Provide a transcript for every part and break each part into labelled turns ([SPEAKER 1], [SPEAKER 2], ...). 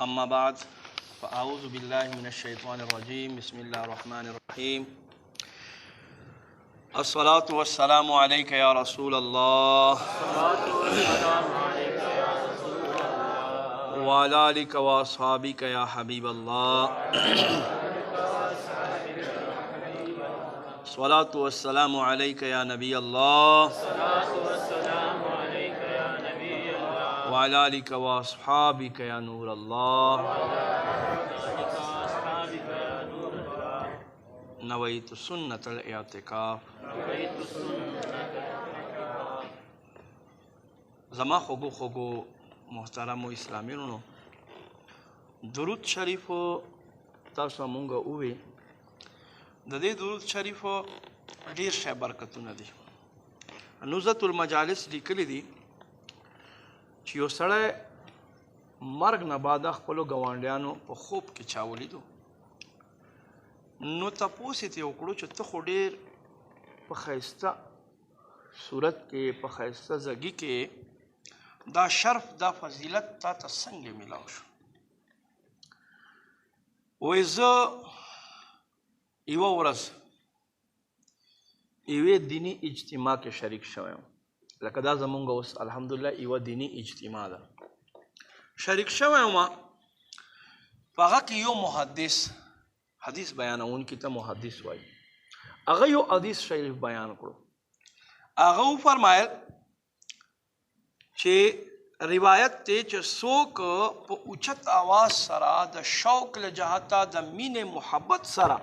[SPEAKER 1] अम्मा बाद फ़अऊज़ु बिल्लाहि मिनश्शैतानिर्रजीम बिस्मिल्लाहिर्रहमानिर्रहीम अस्सलातु वस्सलामु अलैका या रसूल अल्लाह व अला आलिका व अस्हाबिका या हबीब अल्लाह अस्सलातु वस्सलामु अलैका या नबी अल्लाह व अला आलिका व अस्हाबिका या नूर अल्लाह नवैतु सुन्नतल इअ्तिकाफ। ज़मा खुगो खुगो मोहतरम इस्लामियों दुरूद शरीफ तासु मोंगा उवे द दे दुरूद शरीफ ढेर शे बरकतुने दी। नुज़तुल मजालिस लिखली दी چې یو سړی مرګ نه بعد خپلو ګاونډیانو په خوب کې چا ولیدو نو تپوس یې ترې وکړو چې ته خو ډېر په ښایسته صورت کې په ښایسته زګي کې دا شرف دا فضیلت تا ته څنګه میلاو شو؟ وایي زه یوه ورځ یوې دیني اجتماع کې شریک شوی یم، لکه دا زمونږ اوس الحمدلله یوه دیني اجتماع ده، شریک شوی یم. په هغه کې یو محدث حدیث بیانونکي ته محدث وایي، هغه یو حدیث شریف بیان کړو. هغه وفرمایل چې روایت دی چې څوک په اوچت آواز سره د شوق له جهته د مینې محبت سره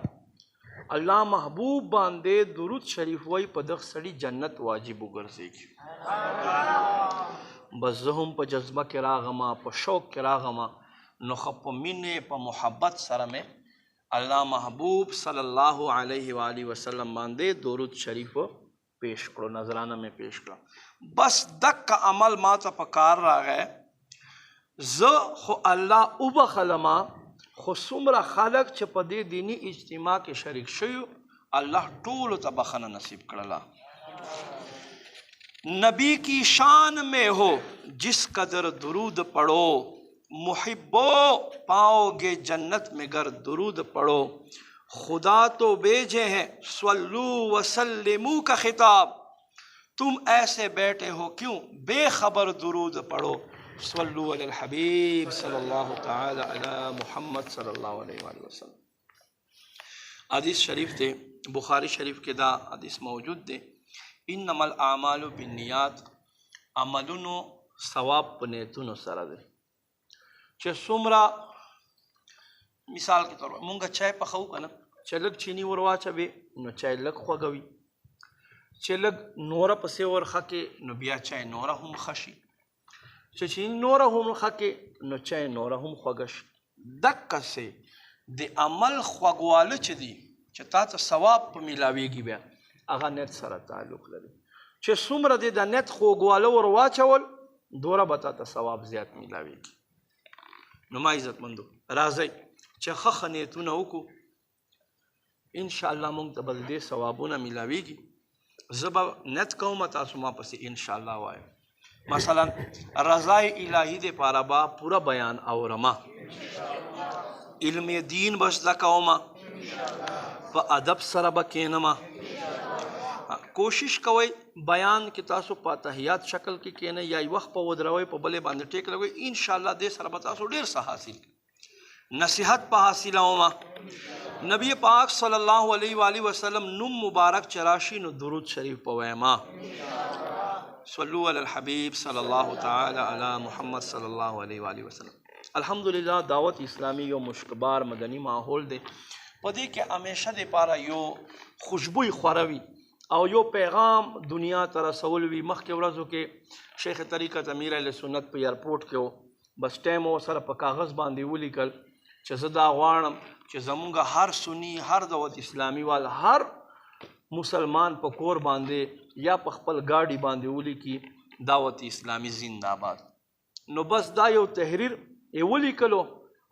[SPEAKER 1] الله محبوب باندې درود شریف وای په دغه سړي جنت واجب وګرځي. بس زه هم په جذبه کې راغمه، په شوق کې راغمه، نو خو په مینې په محبت سره مې الله محبوب صلی الله علیه و آله وسلم باندې درود شریف پیش کړو، نظرانه مې پیش کړه. بس دک عمل ما ته په کار راغی، زه خو الله وبخلمه، خو څومره خلک چې په دې دینی اجتماع کې شریک شوي الله ټولو ته بخښنه نصیب کړله. نبی کی شان میں ہو جس قدر درود پڑھو، محبو پاؤ گے جنت میں گر درود پڑھو، خدا تو بھیجے ہیں صلو وسلمو کا خطاب، تم ایسے بیٹھے ہو کیوں بے خبر درود پڑھو، صلو علی الحبیب صلی اللہ تعالی علی محمد صلی اللہ علیہ وآلہ وسلم. حدیث شریف دے بخاری شریف کے دا حدیث موجود دے، انما الاعمال بالنیات، عملونو ثواب په نیتونو سره دی. چې څومره مثال کے طور پر مونږ چای پخو کنه، چې لږ چینی ور واچوي نو چای لږ خوږوي، چې لږ نوره پسې ورخه کې نو بیا چای نوره هم ښه شي، چې چینی نوره هم ښه کې نو چای نوره هم خوږه شي. دقسې د عمل خوږواله چې دی چې تا ته ثواب په میلاویږي بیا هغه نیت سره تعلق لري. چې څومره دې د نیت خوږواله ور واچول دوره به تا ته ثواب زیات میلاویږي. نو ما عزتمندو راځئ چې ښه ښه نیتونه وکړو، انشاءالله موږ ته به د دې ثوابونه میلاویږي. زه به نیت کوم، تاسو ما پسې انشاءالله وایم. مثلا رضای الهی دې پاره به پوره بیان اورما، علم دین به زده کومه، په ادب سره به کښېنمه. کوشش کوئ بیان کې تاسو په تحیات شکل کې کښېنئ یا یو وخت په ودروئ په بلې باندې ټیک لګوئ، انشاءالله دې سره به تاسو ډېر څه حاصل نصیحت په حاصلومه. نبی پاک صلی الله علیه و آله وسلم نوم مبارک چې راشي نو درود شریف په ویما، صلو علی الحبیب صلی الله تعالی علی محمد صلی الله علیه و آله وسلم. الحمدلله دعوت اسلامی یو مشکبار مدنی ماحول دی، په دې کې همیشه دپاره یو خوشبوی خوروي او یو پیغام دنیا ته رسول وي. مخکې ورځو کې شیخ طریقت امیر اهل سنت په ایرپورټ کې و، بس ټایم یې ورسره په کاغذ باندې ولیکل چې زه دا غواړم چې زمونږ هر سني، هر دعوت اسلامي وال، هر مسلمان په کور باندې یا په خپل ګاډي باندې ولیکي دعوت اسلامي زنده باد. نو بس دا یو تحریر یې ولیکلو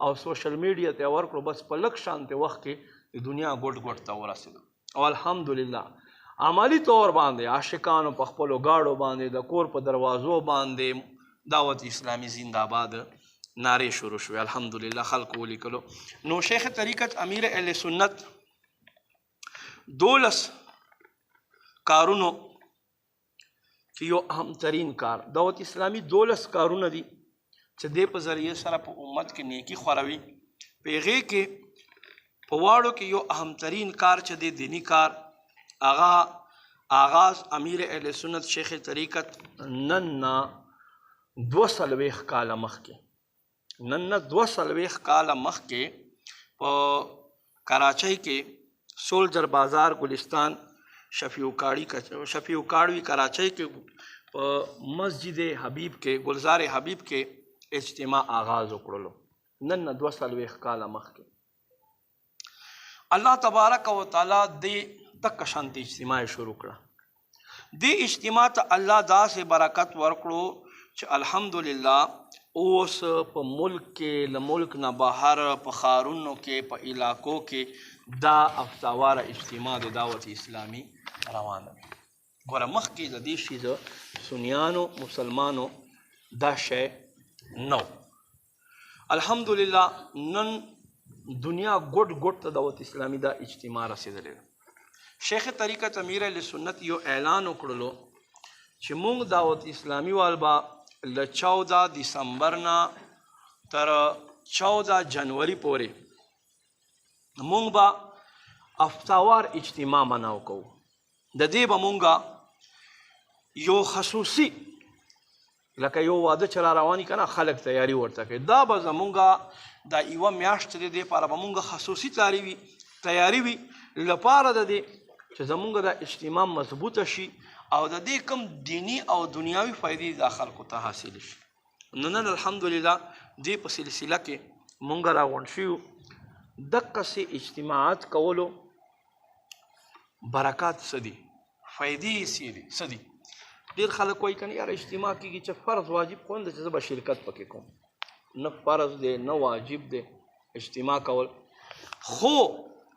[SPEAKER 1] او سوشل میډیا ته ورکړو، بس په لږ شانته وخت کې د دنیا ګوټ ګوټ ته ورسېدو. او الحمدلله عملی طور باندې عاشقانو په خپلو ګاډو باندې د کور په دروازو باندې دعوت اسلامی زنده‌باد نعرې شروع شوې الحمدلله خلکو ولیکلو. نو شیخ طریقت امیر اهل سنت 12 کارونو کې یو اهم ترین کار دعوت اسلامی 12 کارونه دي چې دې په ذریعه سره په امت کې نیکی خوروي. په هغې کې په واړو کې یو اهم ترین کار چې دی دینی کار هغه آغاز امیر اهل سنت شیخ طریقت نن نه 42 کاله مخکې په کراچۍ کې سولجر بازار ګلستان شفیع کاړوي کراچۍ کې په مسجد حبیب کې گلزار حبیب کې اجتماع آغاز وکړلو. نن 42 کاله مخکې الله تبارک و تعالی دې دک شانتي اجتماع شروع کړه. دې اجتماع ته الله داسې برکت ورکړو چې الحمدلله اوس په ملک کې له ملک نه بهر په ښارونو کې په علاقو کې دا افتاواره اجتماع د دعوت اسلامي روانه وي. ګوره مخکې د دې شي د سنیانو مسلمانو دا شی نو. الحمدلله نن دنیا ګوټ ته دعوت اسلامي دا اجتماع رسېدلی ده. شیخ طریقت امیر اهل سنت یو اعلان وکړلو چې موږ دعوت اسلامي وال به له 14 دسمبر نه تر 14 جنوري پورې موږ به افتاوار اجتماع مناو کوو. د دې به موږ یو خصوصي لکه یو واده چې را رواني که نه خلک تیاري ورته کوي دا به زمونږ دا یوه میاشت د دې لپاره به موږ خصوصي تیاري وي لپاره د دې چې زمونږ دا اجتماع مضبوطه شي او د دې کوم دینی او دنیاوي فایدې دا خلکو ته حاصل شي. نو نن الحمدلله دې په سلسله کې مونږ راغونډ شوي دقسې اجتماعات کولو برکات څه دي فایدې یې څه دي. ډېر خلک وایي که نه یاره اجتماع کېږي چې فرض واجب خو نه ده چې زه به شرکت پکې کوم نه فرض دی نه واجب دی اجتماع کول خو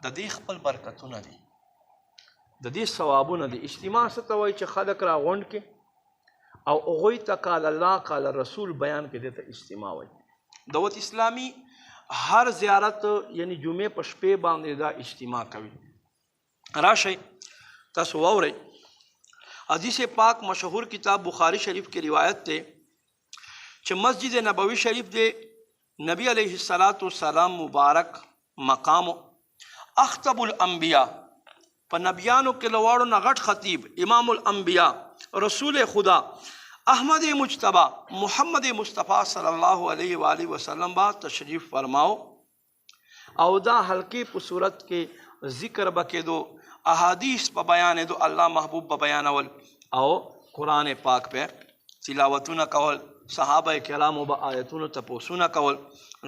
[SPEAKER 1] د دې خپل برکتونه دي د دې ثوابونه دي. اجتماع څه ته وایي چې خلک راغونډ کړي او هغوی ته قال الله قال رسول بیان کړي دې ته اجتماع وایي. دعوت اسلامي هر زیارت یعنی جمعې په شپې باندې دا اجتماع کوي. راشئ تاسو واورئ حدیث پاک مشهور کتاب بخاری شریف کی روایت تے کہ مسجد نبوی شریف دے نبی علیہ السلام مبارک مقام اخطب الانبیاء پا نبیانو کے لواڑو نغٹ خطیب امام الانبیاء رسول خدا احمد مجتبی محمد مصطفیٰ صلی اللہ علیہ وآلہ وسلم با تشریف فرماؤ او دا حلقی پا صورت کے ذکر بکے دو احادیث پا بیان دو اللہ محبوب پا بیان اول او قرآن پاک پہ تلاوتون کول صحابہ کرام با آیتون تپوسون کول.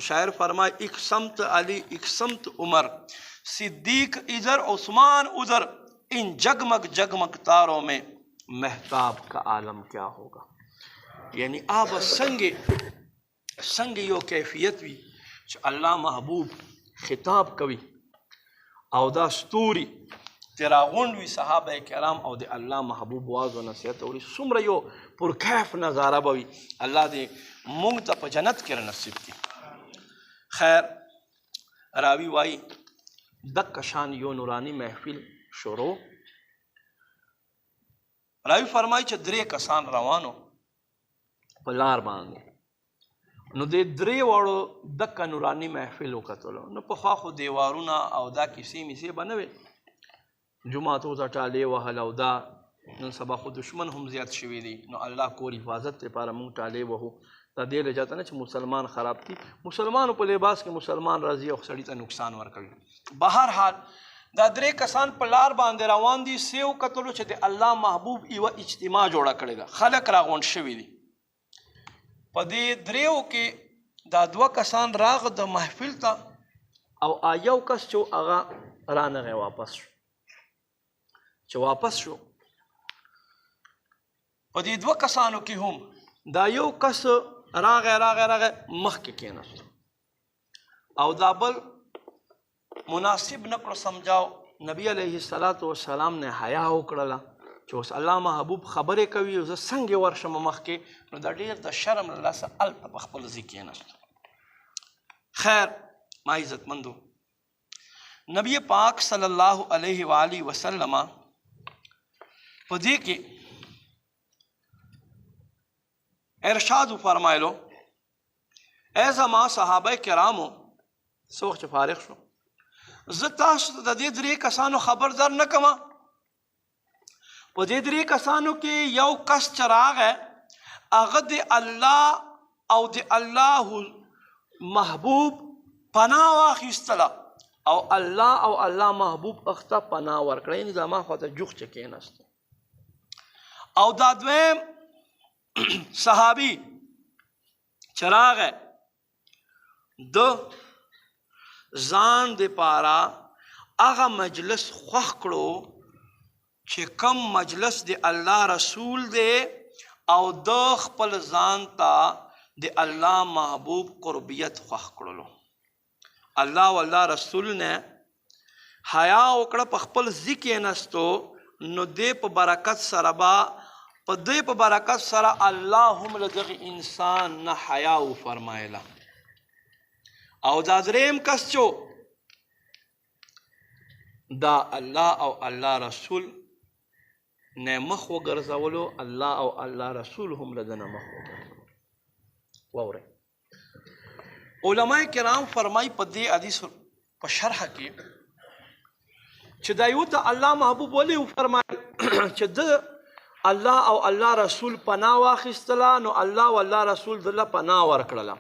[SPEAKER 1] شاعر فرمائے ایک سمت علی ایک سمت عمر صدیق ادھر عثمان ادھر ان جگمگ تاروں میں مہتاب کا عالم کیا ہوگا. یعنی آب سنگ یو کیفیت وی چھ اللہ محبوب خطاب کوي او دا ستوري تیرا غونډ وي صحابه کرام او د الله محبوب واز او نصیحت اوري څومره یو پرکیف نظاره به وي. الله دې موږ ته په جنت کې نصیب کړي. خیر راوي وایي دقه شان یو نوراني محفل شروع. راوي فرمایي چې 3 کسان روانو په لار باندې نو د 3 واړو دقه نوراني محفل وکتلو. نو پخوا خو دیوارونه او دا کیسې میسې به نه وې جماعتو ته ټالې وهل او دا نن سبا خو دشمن هم زیات شوي دي. نو الله کور حفاظت لپاره موږ ټالې وهو دا دې لجاته نه چې مسلمان خراب دي. مسلمانو په لباس کې مسلمان راځي او سړي ته نقصان ورکوي. بهرحال دا 3 کسان په لار باندې روان دي سیو کتلو چې د الله محبوب یوه اجتماع جوړه کړې ده خلک راغونډ شوي دي. په دې 3 کې دا 2 کسان راغ د محفل ته او یو کس چې هغه رانغی واپس شو. چې واپس شو په دې 2 کسانو کې هم دا یو کس راغی مخکې کېناستو او دا بل مناسب نکړو سمجھاو. نبی علیہ السلام نے حیا وکړله چې اوس الله محبوب خبرې کوي او زه څنګه ورشم مخکې. نو دا ډېر د شرم له لاسه هلته په خپل ځای کېناستو. خیر ما عزت مندو نبی پاک صلی اللہ علیہ وآلہ وسلم په دې کې ارشاد فرمایلو اے زما صحابه کرامو څوک چې فارغ شو زه تاسو ته د دې درې کسانو خبردار نه کوم په دې درې کسانو کې یو کس چې راغی هغه د الله او د الله محبوب پناه واخیستله او الله محبوب اخته پناه ورکړه یعنې زما خواته جوخ چې کېناسته او دا دویم صحابي چې راغی د ځان دپاره هغه مجلس خوښ کړو چې کم مجلس د الله رسول دی او د خپل ځان ته د الله محبوب قربیت خوښ کړلو الله والله رسول نه حیا وکړه په خپل ځای کېناستو نو دې په برکت سره الله هم له دغه انسان نه حیا وفرمایله او دا دریم کس چو دا الله او الله رسول نه مخ وګرځولو الله او الله رسول هم له دنه مخ وګرځولو واورئ علماء کرام فرمای په دې حدیث په شرح کې چې دا یو ته الله محبوب ولې وفرمایل چې د الله او الله رسول پناه واخیستله نو الله والله رسول دله پناه ورکړله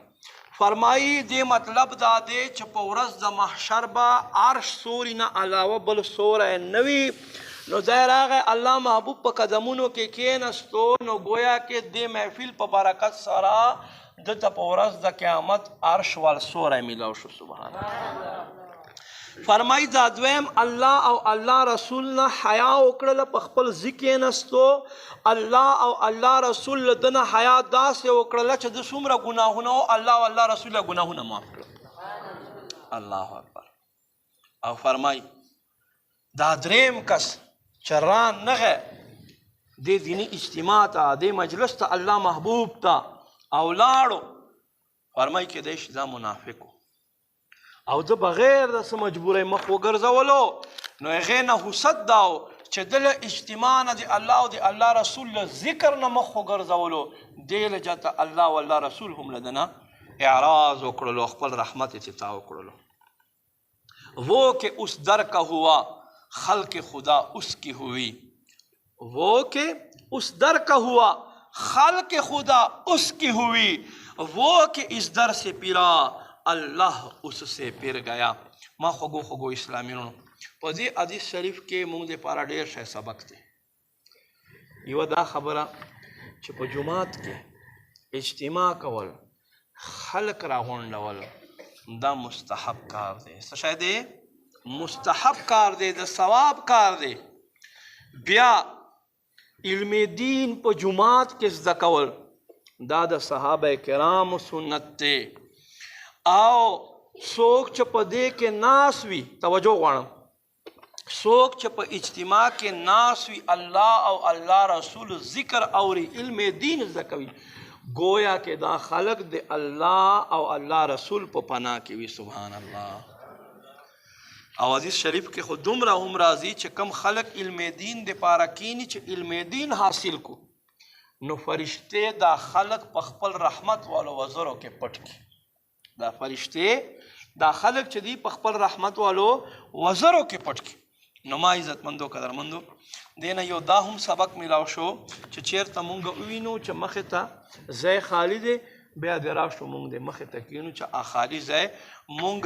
[SPEAKER 1] فرمایي دې مطلب دا دی چې په ورځ د محشر به عرش سوري نه علاوه بل سوری نه وي نو ځای راغی الله محبوب په قدمونو کې کېناستو نو گویا کې دې محفل په برکت سره دته په ورځ د قیامت عرش ول سوری میلاو شو سبحان الله فرمای دا دویم الله او الله رسول نه حیا وکړله په خپل ځای کېناستو الله او الله رسول له دنه حیا داسې وکړله چې د څومره ګناهونه و الله او الله رسول له ګناهونه معاف کړل الله اکبر او فرمای دا دریم کس چې رانغی دې دیني اجتماع ته دې مجلس ته الله محبوب ته او لاړو فرمای کېدی شي دا منافق او د بغیر د څه مجبورۍ مخ وګرځولو نو هغې نه حسد دا و چې د له اجتماع نه د الله او د الله رسول له ذکر نه مخ وګرځولو دې له جته الله والله رسول هم له دنه اعراض وکړلو خپل رحمت افتتاح وکړلو وہ کہ اس در کا ہوا خلق خدا اس کی ہوئی وہ کہ اس در کا ہوا خلق خدا اس کی ہوئی وہ کہ اس در سے پیرا الله اس سے پیر گیا ما خوږو خوږو اسلامینو په دې حدیث شریف کې موږ دپاره ډېر شی سبق دی یوه دا خبره چې په جومات کې اجتماع کول خلق راغونډول دا مستحب کار دی څه شی دی مستحب کار دی د ثواب کار دی بیا علم دین په جومات کې زده کول دا د صحابه کرامو سنت دی او څوک چې په دې کې ناس وي توجه غواړم څوک چې په اجتماع کې ناس وي الله او الله رسول ذکر اوري علم دین زده کوي گویا کې دا خلق د الله او الله رسول په پناه کې وي سبحان الله او حدیث شریف کې خو دومره هم راځي چې کم خلق علم دین دپاره کینی چې علم دین حاصل کو نو فرشته دا خلق په خپل رحمت والو وزرو کې پټ کی دا فرشته دا خلق چې دی په خپل رحمت والو وزرو کې پټ کی نو ما عزتمندو قدرمندو دینه یو دا هم سبق میلاو شو چې چیرته مونږ ووینو چې مخې ته ځای خالی دی بیا د راشو مونږ د مخې ته کینو چې خالی ځای مونږ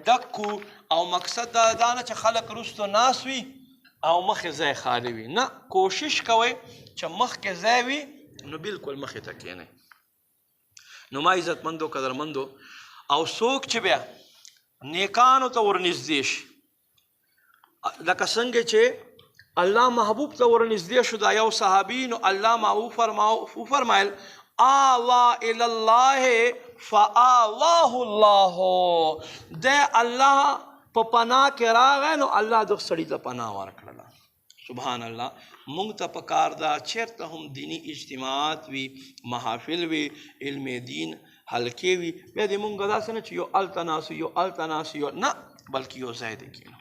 [SPEAKER 1] ډک کو او مقصد دا نه چې خلق رستو ناس وي او مخې ځای خالی وي نه کوشش کوئ چې مخکې ځای وي نو بالکل مخې ته کینئ نو ما عزتمندو قدرمندو او څوک چې بیا نیکانو ته ورنږدې شي لکه څنګه چې الله محبوب ته ورنږدې شو دا یو صحابي نو الله ما وفرمایل آوا الی الله فآواه الله د الله په پناه کې راغی نو الله دغه سړي ته پناه ورکړله سبحان الله مونږ ته پکار دا چیرته هم دینی اجتماعات وي محافل وي علم دین حلقې وي بیا دې مونږ داسې نه چې یو هلته ناست یو هلته ناست یو نه بلکې یو ځای دی کېنو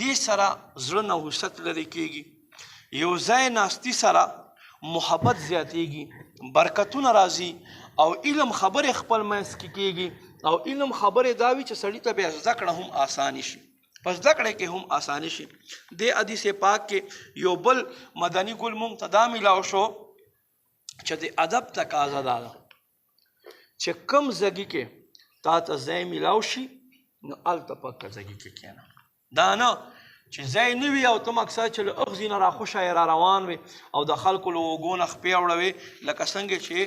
[SPEAKER 1] دې سره زړه نحوست لرې کېږي یو ځای ناستي سره محبت زیاتېږي برکتونه راځي او علم خبرې خپل منځ کې کېږي او علم خبرې دا وي چې سړي ته بیا زده کړه هم اساني شي په زده کړه کې هم اساني شي دې حدیث پاک کې یو بل مدني ګل مونږ ته دا میلاو شو چې د ادب تقاضا دا ده چې کم ځګي کې تا ته ځای میلاو شي نو هلته پکه ځګي کې کښېنه دا نه چې ځای نه وي او ته مقصد چې له اغزي نه راخوشی را روان وي او د خلکو له اوږو نه خپې وړوې لکه څنګه چې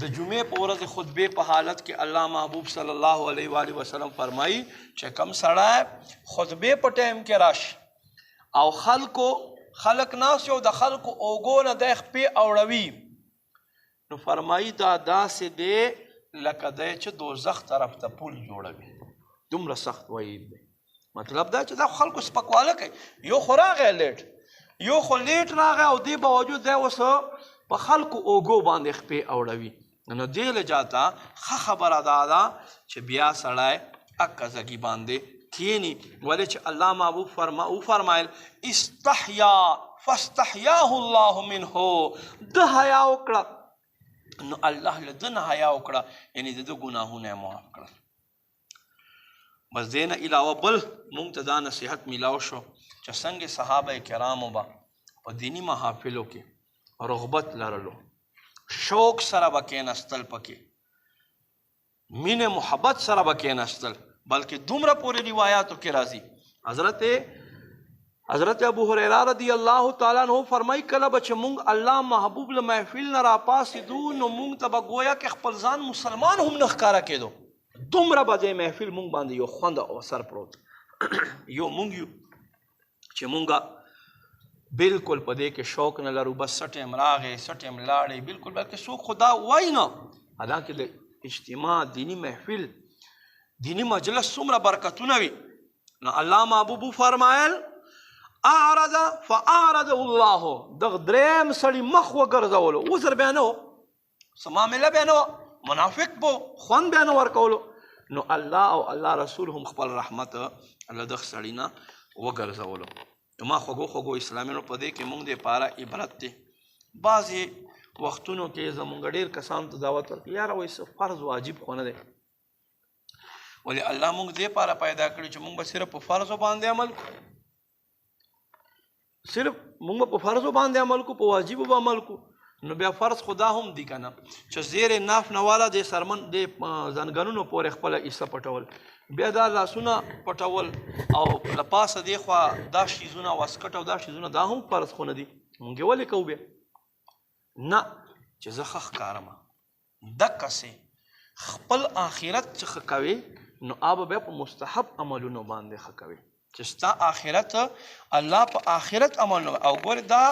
[SPEAKER 1] د جمعې په ورځ خطبې په حالت کې الله محبوب صلی الله علیه و آله وسلم فرمایي چې کم سړی خطبې په ټایم کې راشي او خلک ناست او د خلکو اوږو نه دی خپې اوړوي نو فرمایي دا داسې دی لکه دی چې دوزخ طرف ته پل جوړوي دومره سخت وعید دی مطلب دا چې دا خلکو سپکواله کوي یو خو راغی لیټ یو خو لیټ راغی او دې باوجود دی اوس په خلکو اوږو باندې خپې اوړوي نو دې له جاته ښه خبره دا ده چې بیا سړی اکه ځګي باندې کښېني ولې چې الله محبوب وفرمایل استحیا فاستحیاه الله منه ده حیا وکړه نو الله له ده نه حیا وکړه یعنې د ده ګناهونه یې معاف کړل بس دې نه علاوه بل مونږ ته دا نصیحت میلاو شو چې څنګه صحابه کرامو به په دیني محافلو کې رغبت لرلو شوق سره به کښېنستل پکې مینې محبت سره به کښېنستل بلکې دومره پورې روایاتو کې راځي حضرت ابو هریره رضی الله تعالی عنہ فرمایي کله به چې مونږ الله محبوب له محفل نه راپاڅېدو نو مونږ ته به گویا کې خپل ځان مسلمان هم نه ښکاره کېدو دومره به د محفل مونږ باندې یو خوند او اثر پروت یو مونږ یو چې مونږه بالکل په دې کې شوق نه لرو بس څه ټایم راغی څه ټایم لاړې بالکل بلکې څوک خو دا وایي نه حالانکې د اجتماع دیني محفل دینی مجلس څومره برکتونه وي نو الله محبوب فرمایل اعرض فاعرض الله دغه دریم سړي مخ وګرځولو عذر بیا نه و څه معامله بیا نه وه منافق بو خوند بیا نه ورکولو نو الله او الله رسول هم خپل رحمت له دغه سړي نه وګرځولو ما خوږو اسلامینو په دې کې مونږ دپاره عبرت دی بعضې وختونو کې زمونږ ډېر کسانو ته دعوت ورکړي یاره وایي څه فرض واجب خو نه دی ولې الله مونږ دې پاره پیدا کړي چې مونږ به صرف په فرضو باندې عمل کوو صرف مونږ به په فرضو باندې عمل کوو په واجبو به عمل کوو نو بیا فرض خدا هم دی کنه چې زیر ناف نواله د سرمن د زنګنونو پورې خپله حصه پټول بیا دا لاسونه پټول او له پاسه دی خوا دا شیزونه واسکټ او دا شیزونه دا هم فرض خو نه دي مونږ یې ولې کوو بیا نه چې زه ښه ښکارم دقسې خپل آخرت چې ښه کوې نو هغه بیا په مستحب عملونو باندې ښه کوې چې ستا آخرت الله په آخرت عمل او ګورې دا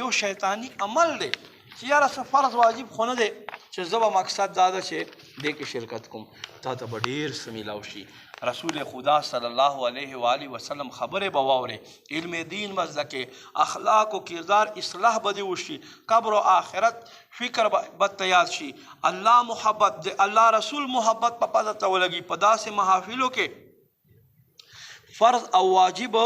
[SPEAKER 1] یو شیطانی عمل دی چې یاره څه فرض واجب خو نه دی چې زه به مقصد دا ده چې دې کې شرکت کوم تا ته به ډېر څه میلاو شي رسول خدا صلی الله علیه و آله وسلم خبرې به واورې علم دین به زده کې اخلاق و کردار اصلاح به دې وشي قبر و آخرت فکر به ته یاد شي الله محبت د الله رسول محبت په پزه ته ولګي په داسې محافلو کې فرض او واجب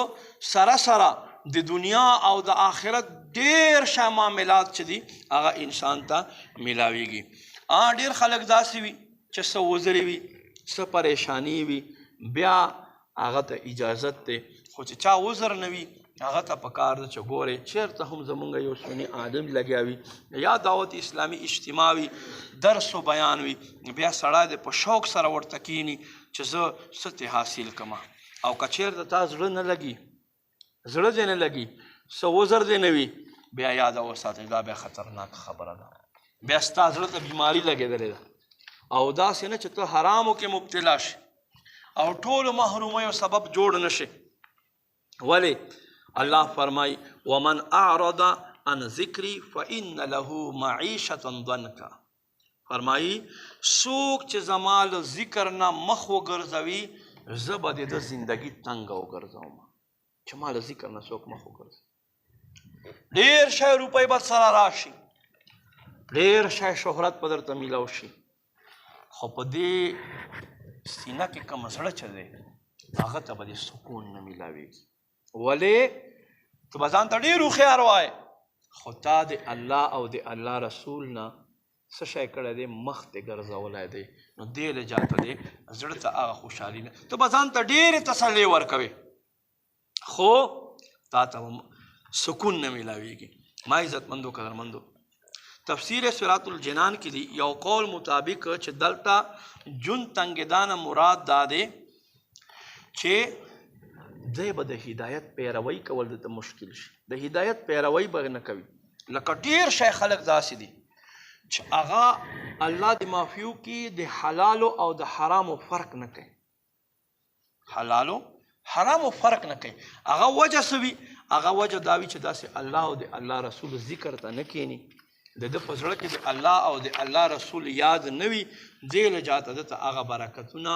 [SPEAKER 1] سره سره د دنیا او د آخرت ډېر ښه معاملات چې دي هغه انسان ته میلاویږي ډېر خلک داسې وي چې څه وزرې وي څه پریشاني وي بیا هغه ته اجازت دی خو چې چا وزر نه وي هغه ته پکار ده چې ګورې چېرته هم زمونږ یو سني عالم لګیا وي یا دعوت اسلامي اجتماع وي درس و بیان وي بیا سړی د په شوق سره ورته کښېني چې زه څه ترې حاصل کړم او که چېرته تا زړه نه لګي زړه دې نه لګي څه وزر دې نه وي بیا یاده وساتئ دا بیا خطرناک خبره ده بیا ستا زړه ته بیماري لګېدلې ده او داسې نه چې ته حرامو کې مبتلا شي او ټولو محرومیو سبب جوړ نه شي ولې الله فرمایي ومن اعرض عن ذکري فإن له معیشة ضنکا فرمایي څوک چې زما له ذکر نه مخ وګرځوي زه به د ده زندګي تنګه وګرځوم چې ما له ذکر نه څوک مخ وګرځوي ډېر شی روپۍ به سره راشي ډېر شی شهرت به درته میلاو شي خو په دې سینه کې کوم زړه چې دی هغه ته به دې سکون نه میلاویږي. ولې ته به ځان ته ډېر هوښیار وایې خو تا د الله او د الله رسول نه څه شی کړی دی مخ دې ګرځولی دی نو دې لجاته دی زړه ته هغه خوشحالي نه ته به ځان ته ډېرې تسلۍ ورکوې خو تا ته سکون نه میلاویږي. ما عزتمندو قدرمندو تفسیر صراط الجنان کې دی یو قول مطابق چې دلته جون تنګدانه مراد دا دی چې دی به د هدایت پیروي کول دته مشکل شي د هدایت پیروي به نه کوي. لکه ډېر شی خلک داسې دي چې هغه الله د معافیو کې د حلالو او د حرامو فرق نه کوي حلالو حرامو فرق نه کوي. هغه وجه څه وي هغه وجه دا وي چې داسې الله او د الله رسول ذکر ته نه کښېني د ده په زړه کې د الله او د الله رسول یاد نه وي دې لجاته ده ته هغه برکتونه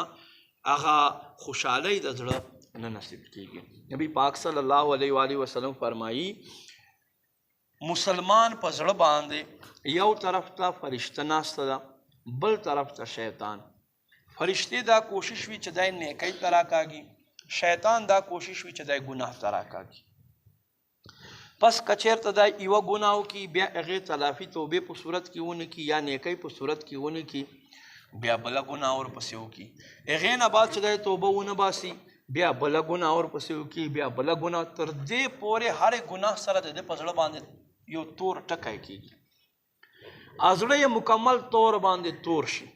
[SPEAKER 1] هغه خوشحالۍ د زړه نه نصیب کېږي. نبی پاک صلی الله علیه و وسلم فرمایي مسلمان په زړه باندې یو طرف ته فرشته ناسته ده بل طرف ته شیطان. فرشتې دا کوشش وي چې دی نیکۍ ته راکاږي شیطان دا کوشش وي چې دی ګناه ته راکاږي. پس کچیرته دا یوه ګناه وکړي بیا هغې تلافي توبې په صورت کې ونه کړي یا نیکۍ په صورت کې ونه کړي بیا بله ګناه ورپسې وکړي هغې نه بعد چې دی توبه ونه باسي بیا بله ګناه ورپسې وکړي بیا بله ګناه تر دې پورې هرې ګناه سره د ده په زړه باندې یو تور ټکی کېږي زړه یې مکمل تور باندې تور شي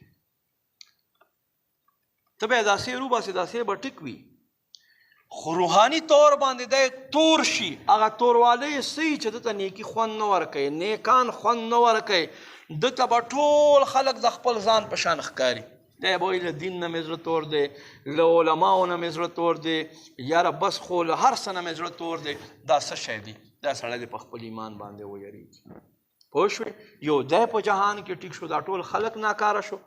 [SPEAKER 1] ته به یې داسې روباسې داسې به ټیک وي خو روحاني طور باندې دی تور شي هغه توروالی یې څه چې ده ته نیکي خوند نه ورکوي نیکان خوند نه ورکوي ده ته به ټول خلک د خپل ځان په شان ښکاري دی به وایي له دین نه مې زړه تور دی له علماو نه مې زړه تور دی یاره بس خو له هر څه نه مې زړه تور دی دا څه شی دی دا سړی دی په خپل ایمان باندې ویریږي پوه شوې یو دی په جهان کې ټیک شو دا ټول خلک ناکاره شو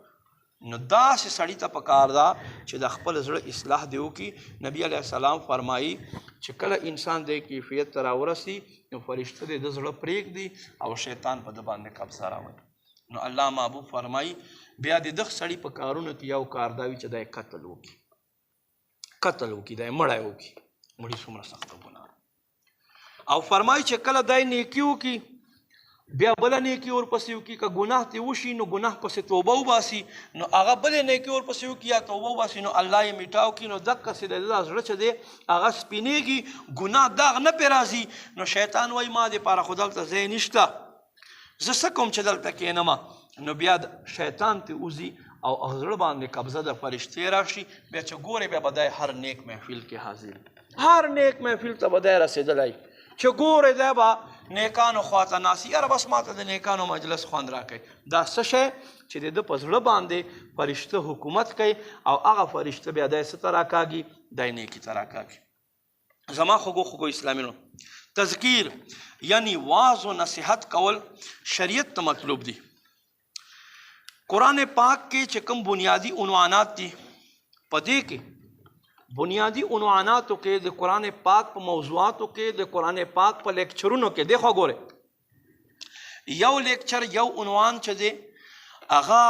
[SPEAKER 1] نو داسې سړي ته پکار ده چې د خپل زړه اصلاح دی وکړي. نبی علیه السلام فرمایي چې کله انسان دې کیفیت ته راورسي نو فرشته دې د زړه پرېږدي او شیطان په ده باندې قبضه راولي نو الله محبوب فرمایي بیا د دغه سړي په کارونو کې یو کار دا وي چې دی قتل وکړي دی مړی وکړي مړي څومره سخته ګناه او فرمایي چې کله دی نیکي وکړي بیا بله نیکي ورپسې وکړي که ګناه ترې وشي نو ګناه پسې توبه وباسي نو هغه بلې نیکي ورپسې وکړي یا توبه وباسي نو الله یې میټاو کړي نو دقسې د ده زړه چې دی هغه سپینېږي ګناه داغ نه پرې راځي نو شیطان وایي ما دپاره خو دلته ځای نشته زه څه کوم چې دلته کښېنمه نو بیا شیطان ته وځي او زړه باندې قبضه د فرشتې راشي بیا چې ګورې بیا به دی هر نیک محفل کې حاضر هر نیک محفل ته به دی رسېدلی چې ګورې دی به نیکانو خواته ناسي یاره بس ماته د نیکانو مجلس خوند راکوي دا څه شی چې د ده په زړه باندې فرشته حکومت کوي او هغه فرشته بیا دی څه ته راکاږي دی نیکي ته راکاږي. زما خوږو اسلامینو تذکیر یعنی واعظ و نصیحت کول شریعت ته مطلوب دی. قرآن پاک کې چې کوم بنیادی عنوانات دي په دې کې بنیادی عنواناتو کې د قرآن پاک په موضوعاتو کې د قرآن پاک په لیکچرونو کې دیخوا ګوره یو لیکچر یو عنوان چې دی هغه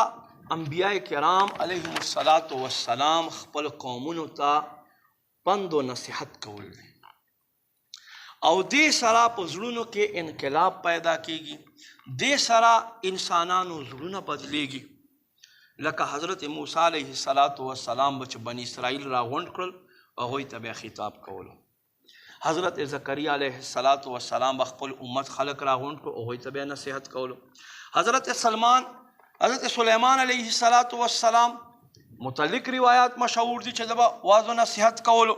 [SPEAKER 1] انبیاء کرام علیهم السلام خپل قومونو ته پند و نصیحت کول دی او دې سره په زړونو کې انقلاب پیدا کېږي دې سره انسانانو زړونه بدلیږي لکه حضرت موسی علیه السلام به چې بني اسرائیل راغونډ کړل هغوی ته بیا خطاب کولو حضرت زکریا علیه السلام به خپل امت خلق راغونډ کړو هغوی ته بیا نصیحت کولو حضرت سلیمان علیه السلام متعلق روایات مشهور دي چې د واعظ و نصیحت کولو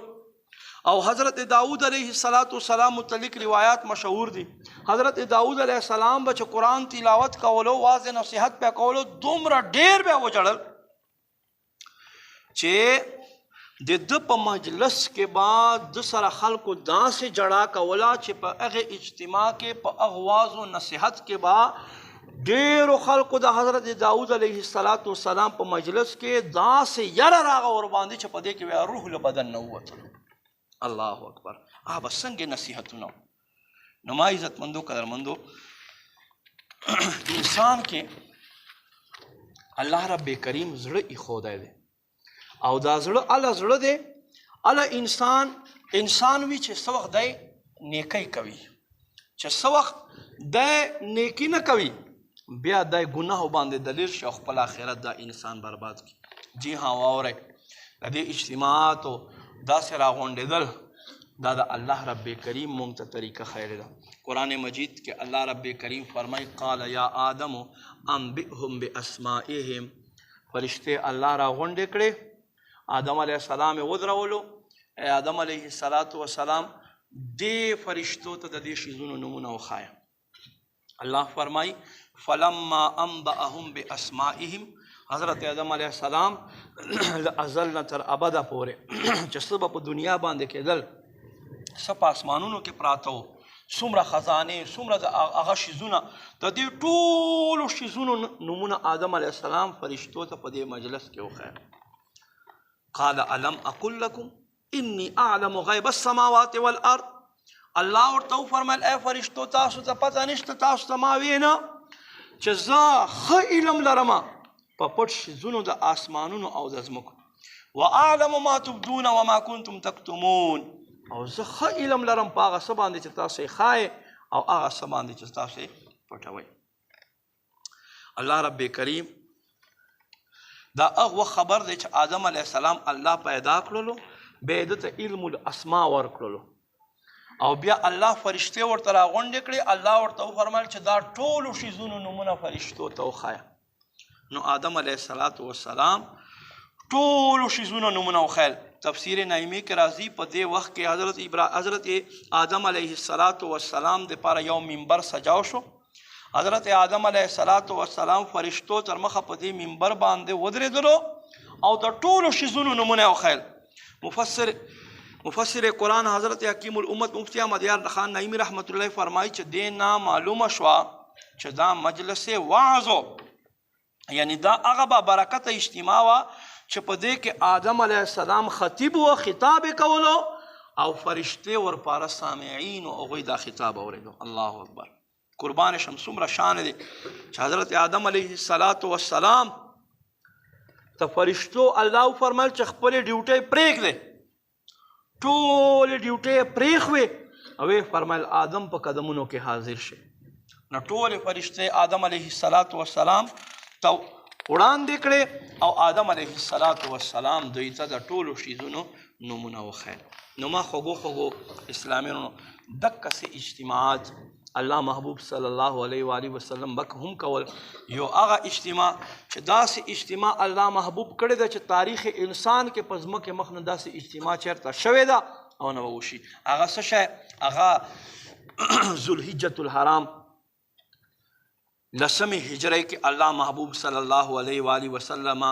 [SPEAKER 1] او حضرت داود علیه السلام متعلق روایات مشهور دي حضرت داود علیه السلام به چې قرآن تلاوت کولو واعظ نصیحت پې کولو دومره ډېر بیا وجړل چې د ده په مجلس کې به د سره خلکو داسې جړا کوله چې په هغې اجتماع کې په هغه واعظ و نصیحت کې به ډېرو خلکو د حضرت داود علیه السلام په مجلس کې داسې یره راغه ورباندې چې په دې کې بیا روح له بدن نه ووتلو الله اکبر به څنګه نصیحتونه نو ما عزتمندو قدرمندو انسان کې الله رب کریم زړه ایښودی دی او دا زړه اله زړه دی اله انسان وي چې څه وخت دی نیکی کوي چې څه وخت دی نیکي نه کوي بیا دی ګناهو باندې دلیر شي او خپل آخرت دا انسان برباد کړي. جی ها واورئ د دې اجتماعاتو داسې راغونډېدل دا د الله رب کریم مونږ ته طریقه خیرې ده. قرآن مجید کې الله رب کریم فرمای قال یا آدم انبئهم باسمائهم فرشته الله راغونډې کړې آدم علیه السلام یې ودرولو آدم علیه السلام دې فرشتو ته د دې شیزونو نومونه وښایه. الله فرمای فلما انبأهم باسمائهم حضرت آدم علیه السلام له ازل نه تر ابده پورې چې څه به په دنیا باندې کېدل څه په اسمانونو کې پراته وو څومره خزانې څومره د هغه شیزونه د دې ټولو شیزونو نومونه آدم علیه السلام فرشتو ته په دې مجلس کې وښایه. قال الم اقل لكم انی اعلم غیب السماوات والارض الله ورته وفرمیل ای فرشتو تاسو ته پته نشته تاسو ته ما وینا چې زه ښه علم لرم په پټ شیزونو د آسمانونو او د ځمکو واعلم ما تبدون وما کنتم تکتمون او زه ښه علم لرم په هغه څه باندې چې تاسو یې ښایې او هغه څه باندې چې تاسو یې پټوئ. الله رب کریم دا هغه خبر دی چې آدم علیه السلام الله پیدا کړلو بیا یې ده ته علم الاسماء ورکړلو او بیا الله فرشتې ورته راغونډې کړې الله ورته وفرمیل چې دا ټولو شیزونو نومونه فرشتو ته وښایه. نو آدم علیه السلام ټولو شیزونو نومونه وښیل. تفسیر نعیمی کې راځي په دې وخت کې حضرت آدم علیه السلام دپاره یو منبر سجاو شو. حضرت آدم علیه السلام فرشتو تر مخه په دې منبر باندې ودرېدلو او د ټولو شیزونو نومونه یې وښیل. مفسر قرآن حضرت حکیم الامت مفتی احمد یار خان نعیمی رحمت الله فرمایي چې دې نه معلومه شوه چې دا مجلس وعظ یعنی دا هغه با برکت اجتماع وه چې په دې کې آدم علیه السلام خطیب و خطاب یې کولو او فرشتې ورپاره سامعین و هغوی دا خطاب اورېدو. الله اکبر قربان شم څومره شان دی چې حضرت آدم علیه السلام ته فرشتو الله وفرمیل چې خپلې ډیوټۍ پرېږدئ ټولې ډیوټۍ یې پرېښوې او یې فرمیل آدم په قدمونو کې حاضر شي. نو ټولې فرشتې آدم علیه السلام ته وړاندې کړې او آدم علیه السلام دوی ته د ټولو شیزونو نومونه وښیل. نو ما خوږو اسلامیانو دقسې اجتماعات الله محبوب صلی الله علیه و آله وسلم بک هم کول. یو هغه اجتماع چې داسې اجتماع الله محبوب کړی ده چې تاریخ انسان کې په ځمکې مخ نه داسې اجتماع چېرته شوې ده او نه به وشي. هغه څه شی هغه ذوالحجة الحرام 10 هجری کې الله محبوب صلی الله علیه و آله وسلم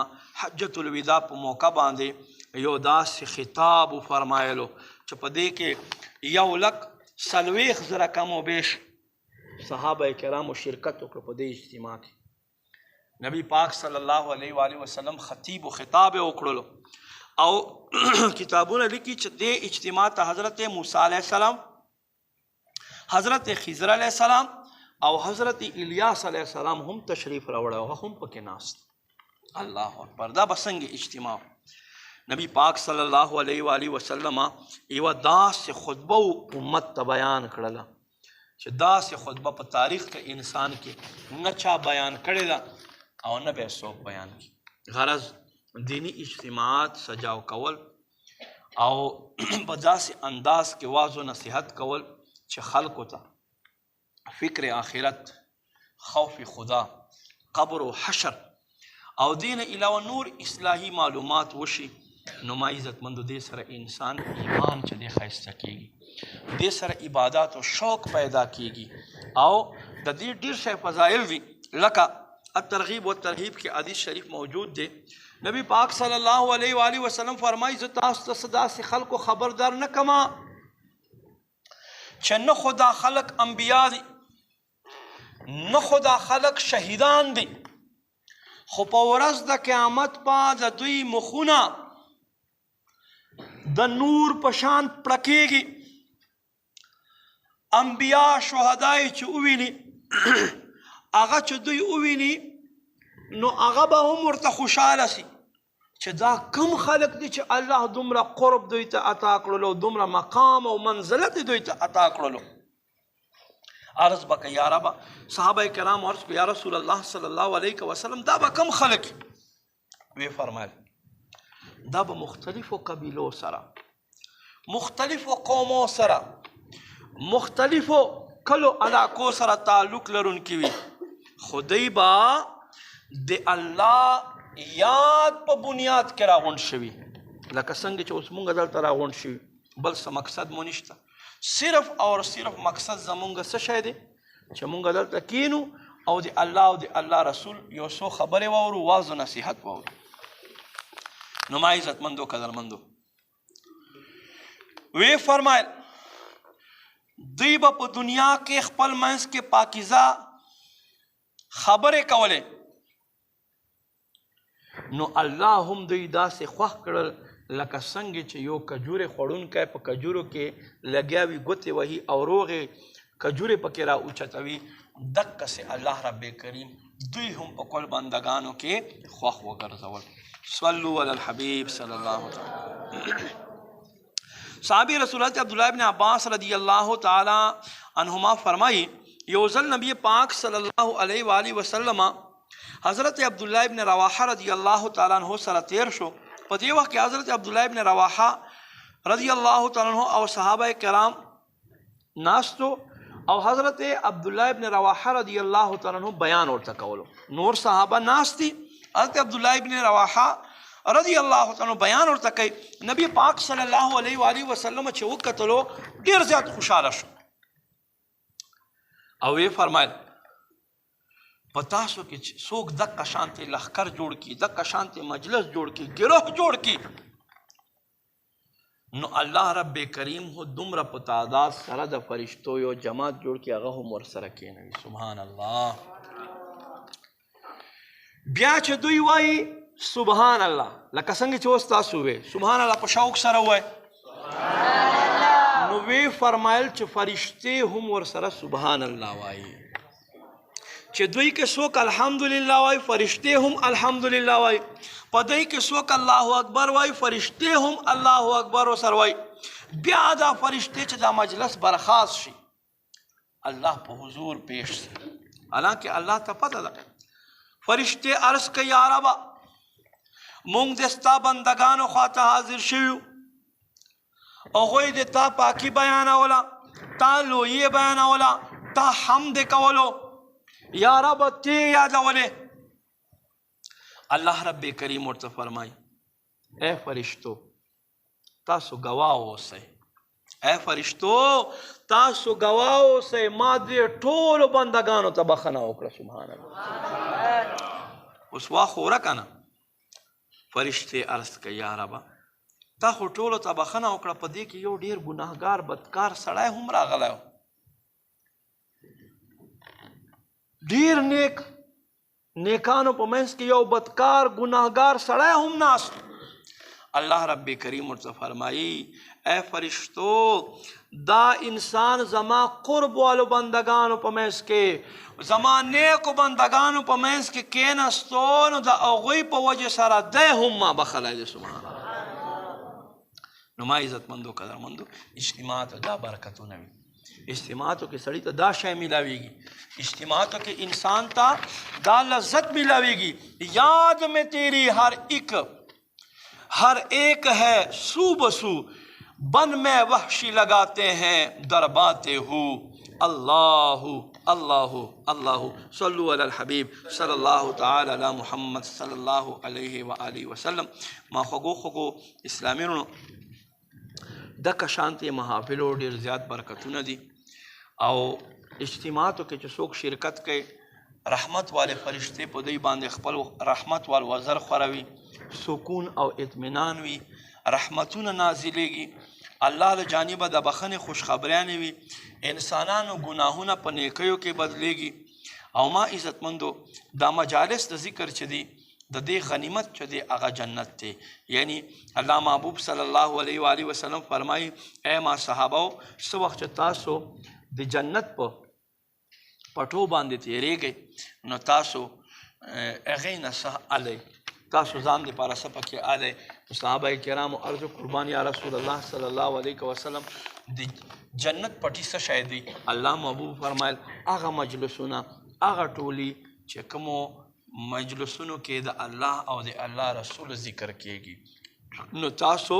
[SPEAKER 1] حجة الوداع په موقع باندې یو داسې خطاب فرمایلو چې په دې کې 140,000 کم و بیش صحابه کرامو شرکت وکړه په دې اجتماع کې. نبی پاک صلی الله علیه و آله وسلم خطیب و خطاب وکړلو او کتابونه لیکي چې دې اجتماع ته حضرت موسی علیه السلام حضرت خضر علیه السلام او حضرت الیاس علیه السلام هم تشریف راوړی او هم پکې ناست. الله اکبر دا به څنګه اجتماع. نبی پاک صلی الله علیه و آله وسلم یوه داسې خطبه امت ته بیان کړله چې داسې خطبه په تاریخ کې انسان کې نه چا بیان کړې ده او نه به څوک بیان کړي. غرض دینی اجتماعات سجاو کول او په داسې انداز کې واض و نصیحت کول چې خلکو ته فکر آخرت خوف خدا قبر و حشر او دین علاوه نور اصلاحی معلومات وشي نو ما عزتمندو دې سره انسان ایمان چې دی ښایسته کیږي دې سره عبادات او شوق پیدا کیږي او د دې ډېر شی فضایل دي لکه الترغیب والترهیب کې حدیث شریف موجود دی. نبی پاک صلی الله علیه و آله وسلم فرمایي زه تاسو ته داسې خلکو خبردار نه کما چې نه خدا خلق انبیا دي نه خدا خلق شهیدان دي خو په ورځ د قیامت په د دوی مخونه د نور په شان پړکېږي. انبیا شهدای چې وویني هغه چې دوی وویني نو هغه به هم ورته خوشحاله سي چې دا کم خلق دي چې الله دومره قرب دوی ته عطا کړلو، دومره مقام او منزلت دوی ته عطا کړلو. عرض به که یا ربه صحابه کرام عرض کو یا رسول الله صلی الله علیه وسلم دا به کم خلق وی فرمایل دا به مختلفو قبیلو سره، مختلفو قومو سره، مختلفو کلو علاقو سره تعلق لرونکي وي. خدای با د الله یاد په بنیاد کې راغونډ شوي، لکه څنګه چې اوس مونږ دلته راغونډ شوي، بل څه مقصد مو نشته. صرف اور صرف مقصد زمونږ څه شی دی چې مونږ دلته کینو او د الله او د الله رسول یو څو خبرې واورو، واعظ و نصیحت واورو. نو ما عزتمندو قدرمندو وی فرمایل دوی به په دنیا کې خپل منځ کې پاکیزه خبرې کولې، نو الله هم دوی داسې خوښ کړل لکه څنګه چې یو کجورې خوړونکی په کجورو کې لګیا وي، ګوتې وهي او روغې کجورې پکې را اوچتوي، دقسې الله رب کریم دوی هم په کل بندگانو کې خوښ وګرځول. صلو علی الحبیب صلی الله تعالی. صحابی رسول اللہ عبداللہ ابن عباس رضی اللہ تعالی عنہما فرمائی یو ځل نبی پاک صلی اللہ علیہ وآلہ وسلم حضرت عبداللہ ابن رواحہ رضی اللہ تعالی عنہ سره تیر شو. په دې وخت کې حضرت عبداللہ ابن رواحہ رضی اللہ تعالی عنہ او صحابہ کرام ناستو او حضرت عبداللہ ابن رواحہ رضی اللہ تعالی عنہ بیان ورته کولو، نور صحابہ ناستی، حضرت عبداللہ ابن رواحہ رضی اللہ تعالی عنہ بیان ورته کوي. نبی پاک صلی الله علیه و آله وسلم چې وکتلو ډیر زیات خوشاله شو او یې فرمایل په تاسو کې چې څوک دغه شانتې لښکر جوړ کړي، دغه شانتې مجلس جوړ کړي، ګروه جوړ کړي، نو الله رب کریم خو دومره په تعداد سره د فرشتو یو جماعت جوړ کړي، هغه هم ورسره کېنوي. سبحان الله. بیا چې دوی وایي سبحان الله، لکه څنګه چې اوس تاسو وی سبحان الله په شوق سره وای، نو وی فرمایل چې فرشتې هم ورسره سبحان الله وایي. چې دوی کې څوک الحمدلله وای، فرشتې هم الحمدلله وای. په دوی کې څوک الله اکبر وای، فرشتې هم الله اکبر ورسره وای. بیا دا فرشتې چې دا مجلس برخاست شي الله په حضور پیش شي، حالانکه الله ته پته ده. فرشتې عرض کوي یا رب مونږ د ستا بندگانو خواته حاضر شویو، هغوی د تا پاکي بیانوله، تا لویي بیانوله، تا حمد کولو، یا رب تی یادولې. الله رب کریم ورته فرمای اے فرشتو تاسو گواه اوسئ، اے فرشتو تاسو گواه اوسئ، ما دې ټولو بندگانو ته بخښنه وکړه. سبحان الله. اوس واخوره کنه فرشتې عرض کوي یا ربه تا خو ټولو ته بخښنه وکړه، په دې کې یو ډېر ګناهګار بدکار سړی هم راغلی و، ډېر نیکانو په منځ کې یو بدکار ګناهګار سړی هم ناست. الله رب کریم ورته فرمایي اے فرشتو دا انسان زما قرب والو بندگانو په منځ کې، زما نیکو بندگانو په منځ کې کېناستو، نو د هغوی په وجه سره دی هم ما بخلی دی. سبحان الله. نو ما عزتمندو قدرمندو اجتماعاتو دا برکتونه وي، اجتماعاتو کې سړي ته دا شی ملاویږي، اجتماعاتو کې انسان ته دا لذت ملاویږي. یاد میں تیری ہر ایک ہے سو بسو، بن میں وحشی لگاتے ہیں درباتے ہو. اللہ اللہ اللہ صلو علی الحبیب صلی اللہ تعالی علی محمد صلی اللہ علیہ وآلہ وسلم. ما خوږو اسلامینو دغه شانتې محافلو ډېر زیات برکتونه دي، او اجتماعاتو کې چې څوک شرکت کوي رحمت والے فرشتې په دوی باندې خپل رحمت وال وزر خوروي، سکون او اطمینان وي، رحمتونه نازلیږي، الله له جانبه د بخښنې خوشخبریانې وي، انسانانو ګناهونه په نیکیو کې بدلیږي. او ما عزتمندو دا مجالس د ذکر چې دي د دې غنیمت چې دی هغه جنت دی. یعنی الله محبوب صلی الله علیه و آله وسلم فرمایي اے ما صحابو څه وخت چې تاسو د جنت په پټو باندې تیریږئ نو تاسو هغې نه څه الی تاسو ځان دپاره څه پکې الی صحابه کرامو عرض قربان یا رسول الله صلی الله علیه وسلم د جنت پټي څه شی دی الله محبوب فرمایل هغه مجلسونه هغه ټولي چې کومو مجلسونو کې د الله او د الله رسول ذکر کېږي نو تاسو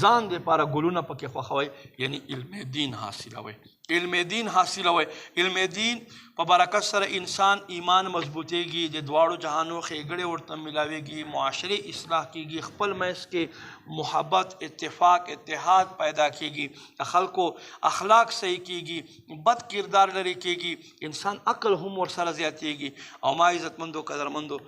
[SPEAKER 1] ځان دپاره ګلونه پکې خوښوئ یعنی علم دین حاصلوئ علم دین حاصلوئ علم دین په برکت سره انسان ایمان مضبوطېږي د دواړو جهانو ښېګړې ورته ملاوېږي معاشرې اصلاح کېږي خپل منځ کې محبت اتفاق اتحاد پیدا کېږي د خلکو اخلاق صحیح کېږي بد کردار لرې کېږي انسان عقل هم ورسره زیاتېږي او ما عزتمندو قدرمندو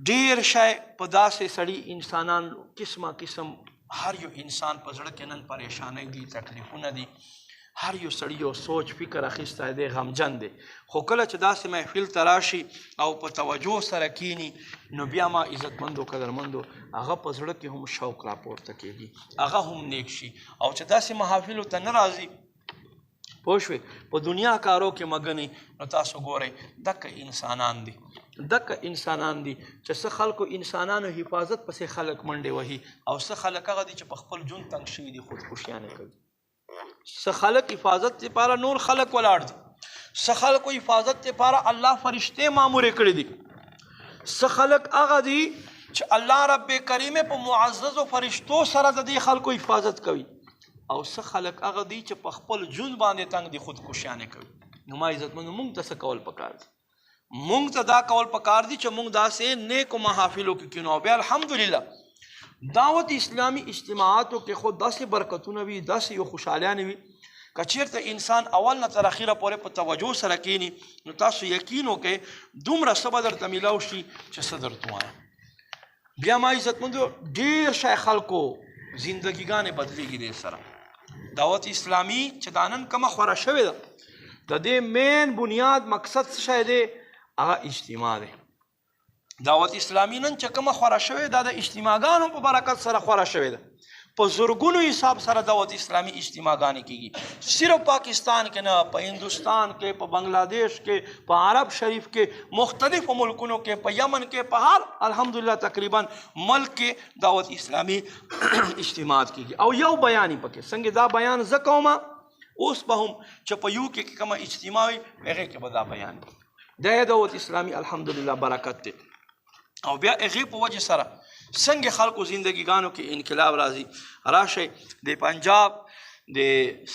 [SPEAKER 1] ډیر شی په داسې سړي انسانان قسمه قسم هر یو انسان په زړه کې نن پریشانی دي تکلیفونه دي هر یو سړي یو سوچ فکر اخیستی دی غمجن دی خو کله چې داسې محفل ته راشي او په توجه سره کینی نو بیا ما عزتمندو قدرمندو هغه په زړه کې هم شوق راپورته کېږي هغه هم نیک شي او چې داسې محافلو ته نه راځي پوه شوې په دنیا کارو کې مګنې نو تاسو ګورئ دکه انسانان دي چې څه خلکو انسانانو حفاظت پسې خلک منډې وهي او څه خلک هغه دي چې په خپل ژوند تنګ شوي دي خودکشیانې کوي څه خلک حفاظت لپاره نور خلک ولاړ دي څه خلکو حفاظت لپاره الله فرشتې مامورې کړي دي څه خلک هغه دي چې الله رب کریم په معززو فرشتو سره د دې خلکو حفاظت کوي او څه خلک هغه دي چې په خپل ژوند باندې تنګ دي خودکشیانې کوي نو ما عزتمندو موږ ته څه کول پکار دي مونږ ته دا کول پکار دي چې مونږ داسې نیکو محافلو کې کینو بیا الحمدلله دعوت اسلامی اجتماعاتو کې خود داسې برکتونه وي داسې یو خوشحالیانې وي که چېرته انسان اول نه تر اخیره پورې په توجه سره کینی نو تاسو یقین وکئ دومره څه به درته میلاو شي چې څه درته وایم بیا ما عزتمندو ډېر شی خلکو زندګیګانې بدلېږي دې سره دعوت اسلامی چې دا نن کومه خوره شوې ده د دې مین بنیاد مقصد څه شی دی هغه اجتماع دی دعوت اسلامی نن چې کومه خوره شوې دا د اجتماعګانو په برکت سره خوره شوې ده په زرګونو حساب سره دعوت اسلامی اجتماعګانې کېږي صرف پاکستان کې نه په هندوستان کې په بنګلادیش کې په عرب شریف کې مختلفو ملکونو کې په یمن کې په هر الحمدلله تقریبا ملک کې دعوت اسلامی اجتماعات کېږي او یو بیان یې پکې څنګه دا بیان زه کومه اوس به هم چې په یو کې کومه اجتماع وي هغې کې به دا بیان دا دعوت اسلامی الحمدلله برکت دی او بیا هغې په وجه سره څنګه خلکو زندګیګانو کې انقلاب راځي راشئ د پنجاب د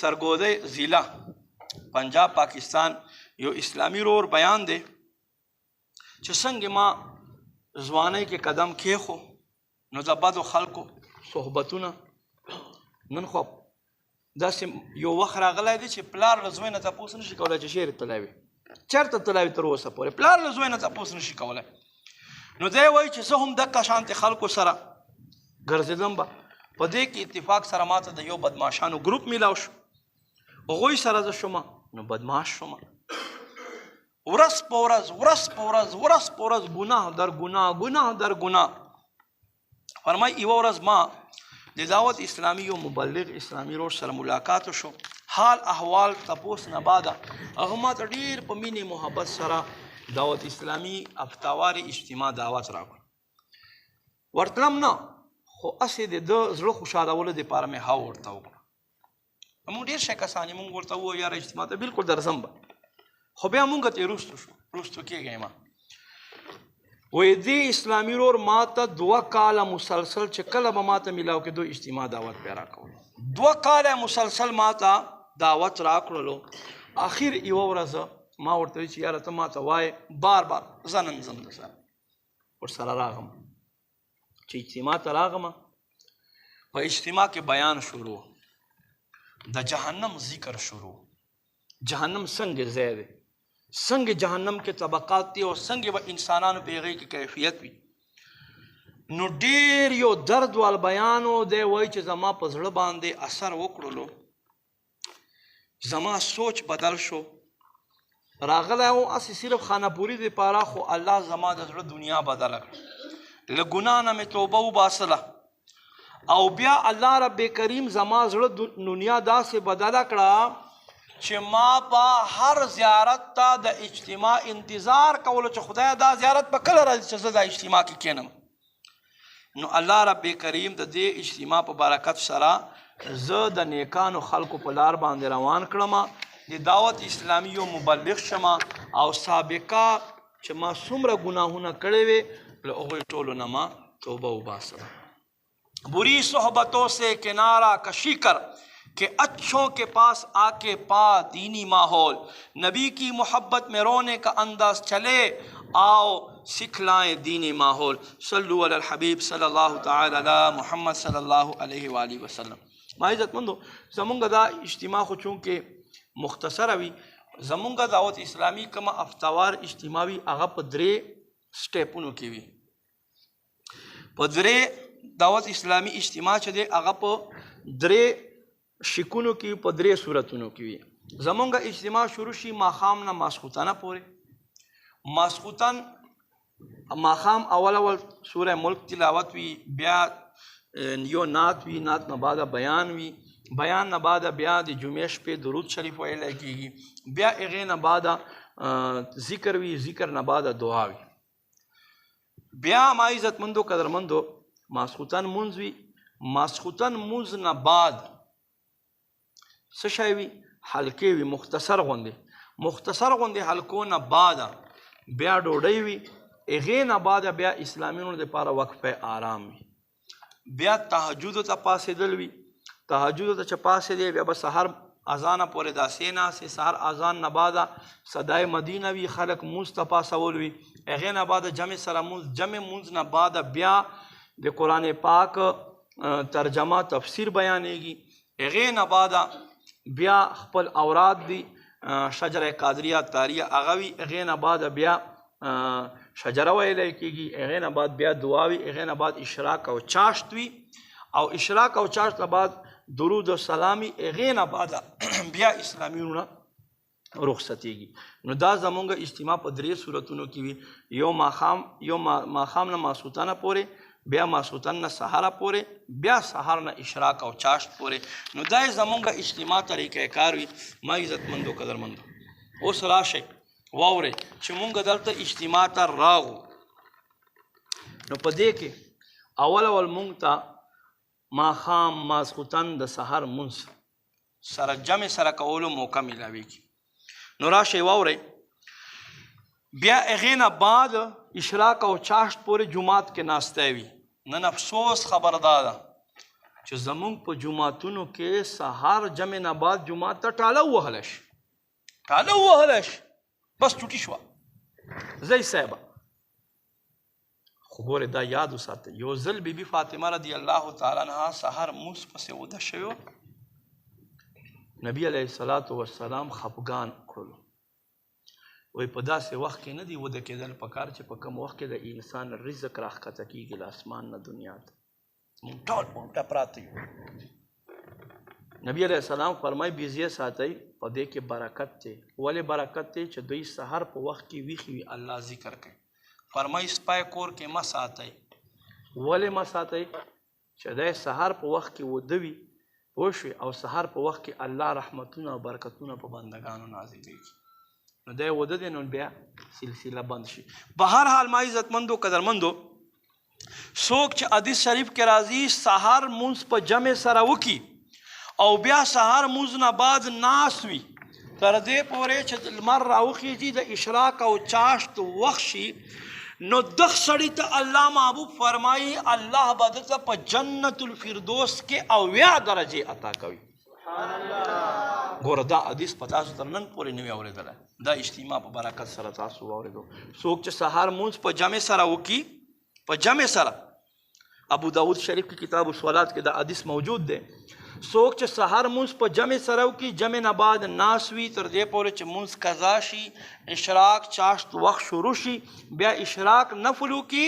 [SPEAKER 1] سرګودۍ ضلع پنجاب پاکستان یو اسلامي رور بیان دی چې څنګه ما ځوانۍ کې قدم کېښو نو د بدو خلکو صحبتونه نن خو داسې یو وخت راغلی دی چې پلار له زوی نه تپوس نشي کولی چې شعر تللی وي چېرته تللی وي تر اوسه پورې پلار له زوی نه تپوس نشي کولی نو دی وایي چې زه هم دقه شانتې خلکو سره ګرځېدم به په دې کې اتفاق سره ماته د یو بدماشانو ګروپ میلاو شو هغوی سره زه شومه نو بدماش شومه ورځ په ورځ ګناه در ګناه فرمایي یوه ورځ ما د دعوت اسلامی یو مبلغ اسلامي رور سره ملاقات شو حال احوال تپوس نه بعده هغه ماته ډېر په مینې محبت سره دعوت اسلامی افتاواري اجتماع دعوت راکړ ورتلم نه خو هسې د ده زړه خوشحالولو دپاره مې هاو ورته وکړه مونږ ډېر شی کسان یې مونږ ورته ووایو یاره اجتماع ته بلکل درځم به خو بیا مونږ ته یې رستو کېږئ ما وایي دې اسلامي رور ما ته 2 کاله مسلسل چې کله به ما ته میلاو کېدو اجتماع دعوت بیا راکولو 2 کاله مسلسل ما ته دعوت راکړلو اخر یوه ورځ ما ورته وایي چې یاره ته ما ته وایې بار زه نن ځم د سره ورسره راغم چې اجتماع ته راغمه په اجتماع کې بیان شروع د جهنم ذکر شروع جهنم څنګه ځای دی څنګه جهنم کې طبقات دي او څنګه به انسانانو په هغې کې کیفیت وي نو ډېر یو درد وال بیان و دی وایي چې زما په زړه باندې اثر وکړلو زما سوچ بدل شو راغلی و هسې صرف خانهپوري دپاره خو الله زما د زړه دنیا بدله کړه له ګناه نه مې توبه وباسله او بیا الله رب کریم زما زړه دنیا داسې بدله کړه چې ما به هر زیارت ته د اجتماع انتظار کولو چې خدای دا زیارت به کله راځي چې زه دا اجتماع کې کینم. نو الله رب کریم د دې اجتماع په برکت سره زه د نیکانو خلکو په لار باندې روان کړم، د دعوت اسلامي یو مبلغ شم، او سابقه چې ما څومره ګناهونه کړی وې له هغوی ټولو نه ما توبه وباسم. बुरी सोहबतों से किनारा कशी कर कि अच्छों के पास आके पा दीनी माहौल, नबी की मोहब्बत में रोने का अंदाज चले आओ सिखलाएं दीनी माहौल. सल्लु अलल हबीब सल्लल्लाहु तआला अला मुहम्मद सल्लल्लाहु अलैहि वाली वसल्लम. ما عزتمندو زمونږ دا اجتماع خو چونکې مختصره وي، زمونږ دعوت اسلامي کومه افتوار اجتماع وي هغه په 3 سټیپونو کې وي. په 3 دعوت اسلامی اجتماع چې دی هغه په 3 شکونو کې په 3 صورتونو کې وي. زمونږ اجتماع شروع شي ماښام نه ماسخوتنه پورې. ماسخوتن ماښام اول سوره ملک تلاوت وي، بیا یو نعت وي، نعت نه بعد بیان وي، بیان نه بعد بیا د جمعې شپې درود شریف ویلی کېږي، بیا هغې نه بعد ذکر وي، ذکر نه بعد دعا وي. بیا ما عزتمندو قدرمندو ماسخوتن مونځ وي. ماسخوتن مونځ نه بعد څه شی وي؟ حلقې وي، مختصر غوندې حلقو نه بعد بیا ډوډۍ وي، هغې نه بعد بیا اسلامیانو دپاره وقفه آرام وي. بیا تهجدو ته پاڅېدل وي. تهجدو ته چې پاڅېدی بیا به سحر اذانه پورې داسې ناستې، سحر اذان نه بعد صدای مدینه وي، خلک مونځ ته پاڅول وي. هغې نه بعد جمع سره مونځ، جمع مونځ نه بعد بیا د قرآن پاک ترجمه تفسیر بیانېږي. هغې نه بعد بیا خپل اوراد دي، شجره قادریه تاریه هغه وي. هغې نه بعد بیا شجره ویلی کېږي. هغې نه بعد بیا دعا وي. هغې نه بعد اشراق او چاشت وي، او اشراق او چاشت نه بعد درود و سلام وي. هغې نه بعد بیا اسلامیونو نه رخصتېږي. نو دا زمونږ اجتماع په 3 صورتونو کې وي. یو ماښام نه ماسخوتنه پورې، بیا ماسخوتن نه سحره پورې، بیا سحر نه اشراق او چاشت پورې. نو دا زمونږ اجتماع طریقه کار وي. ما عزتمندو قدرمندو اوس راشئ واورئ چې مونږ دلته اجتماع ته راغو. نو په دې کې اول مونږ ته ماښام ماسخوتن د سحر مونځ سره جمع سره کولو موقع میلاویږي. نو راشئ واورئ. بیا هغې نه بعد اشراق او چاشت پورې جماعت کې ناستی وي. نن افسوس خبر دا ده چې زمونږ په جماعتونو کې سهار جمع نه بعد جماعت ته ټاله ووهلی شي، بس چوټي شوه. زی صاحبه خو ګورې دا یاد وساتئ، یو ځل بی بي فاطمه رضی الله تعالی عنها سهار مونځ پسې وده شوی، نبی علیه الصلاة والسلام خفګان کړلو. وی په داسې وخت کې نه دی وده کېدل پکار چې په کوم وخت کې د انسان رزق راښکته کېږي له اسمان نه دنیا ته. مونږ ټول په الټه پراته یو. نبی علیه السلام فرمایي بیزیه ساتئ، په دې کې برکت دی. ولې برکت دی؟ چې دوی سحر په وخت کې ویښې وي الله ذکر کوي. فرمایي سپی کور کې مه ساتئ. ولې مه ساتئ؟ چې دی سحر په وخت کې وده وي، پوه شوې، او سحر په وخت کې الله رحمتونه او برکتونه په بندګانو نازلېږي. نو دی وده دی، نو بیا سلسله بند شي. په هر حال ما عزتمندو قدرمندو څوک چې حدیث شریف کې راځي سحر مونځ په جمع سره وکړي او بیا سحر مونځ نه بعد ناست وي تر دې پورې چې لمر راوخیږي د اشراق او چاشت وخت شي، نو دغ سړي ته الله محبوب فرمایي الله به درته په جنت الفردوس کې 80 درجې عطا کوي. ګوره دا حدیث په تاسو تر نن پورې نه وي اورېدلی. دا اجتماع په برکت سره تاسو واورېدو. څوک چې سهار مونځ په جمع سره وکړي، په جمع سره، ابو داود شریف کې کتاب الصلات کې دا حدیث موجود دی. څوک چې سحر مونځ په جمع سره وکړي، جمع نه بعد ناست وي تر دې پورې چې مونځ قضا شي، اشراق چاشت وخت شروع شي، بیا اشراق نفل وکړي،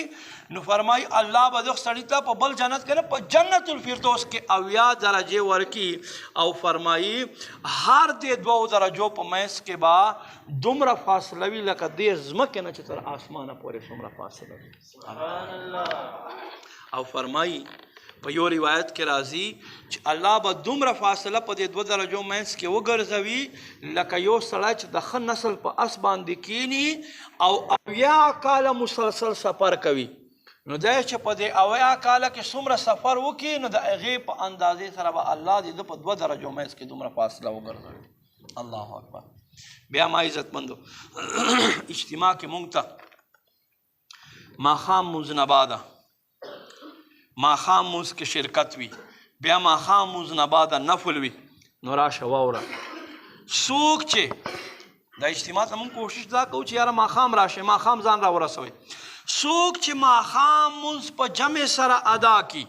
[SPEAKER 1] نو فرمایي الله به دغه سړي ته په بل جنت کې نه په جنت الفردوس کې 80 درجې ورکړي. او فرمایي هر دې 2 درجو په منځ کې به دومره فاصله وي لکه دې ځمکې نه چې تر آسمانه پورې څومره فاصله وي. او فرمایي په یو روایت کې راځي چې الله به دومره فاصله په دې 2 درجو منځ کې وګرځوي لکه یو سړی چې د ښه نسل په اس باندې کینی او 80 کاله مسلسل سفر کوي نو دا چې په دې 80 کاله کې څومره سفر وکړي نو د هغې په اندازې سره به الله د ده په 2 درجو منځ کې دومره فاصله وګرځوي. الله اکبر. بیا ما عزتمندو اجتماع کې مونږ ته ماښام مونځ نه بعده ماښام مونځ کې شرکت وي بیا ماښام مونځ نه بعده نفل وي نو راشه واوره څوک چې دا اجتماع ته مونږ کوشش دا کوو چې یاره ماښام راشه ماښام ځان را ورسوئ څوک چې ماښام مونځ په جمع سره ادا کي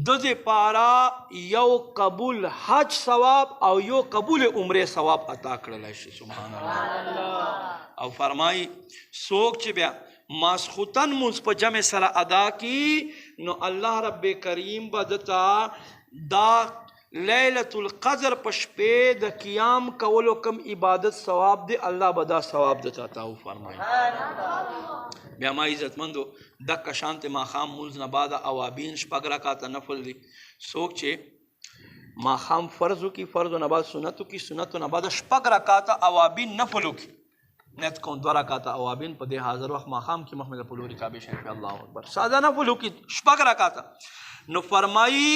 [SPEAKER 1] د دې پاره یو قبول حج ثواب او یو قبول عمره ثواب عطا کړلی شي. سبحان الله. او فرمایي څوک چې بیا ماسخوتن مونځ په جمع سره ادا کی نو الله رب کریم به دته دا لیلة القدر په شپې د قیام کولو کم عبادت ثواب دی الله به دا ثواب دته عطا فرمایي. بیا ما عزتمندو دکه شانت ماښام مونځ نه بعده اوابین 6 رکعاته نفل دي څوک چې ماښام فرض وکړي فرضو نه بعد سنت وکړي سنتو نه بعد 6 رکعاته اوابین نفل وکړي نیت کوم 2 رکعاته اوابین په دې حاضر وخت ماښام کې مخ مې د پلوري کعبې شریف الله اکبر ساده نفل وکړي 6 رکعاته نو فرمایي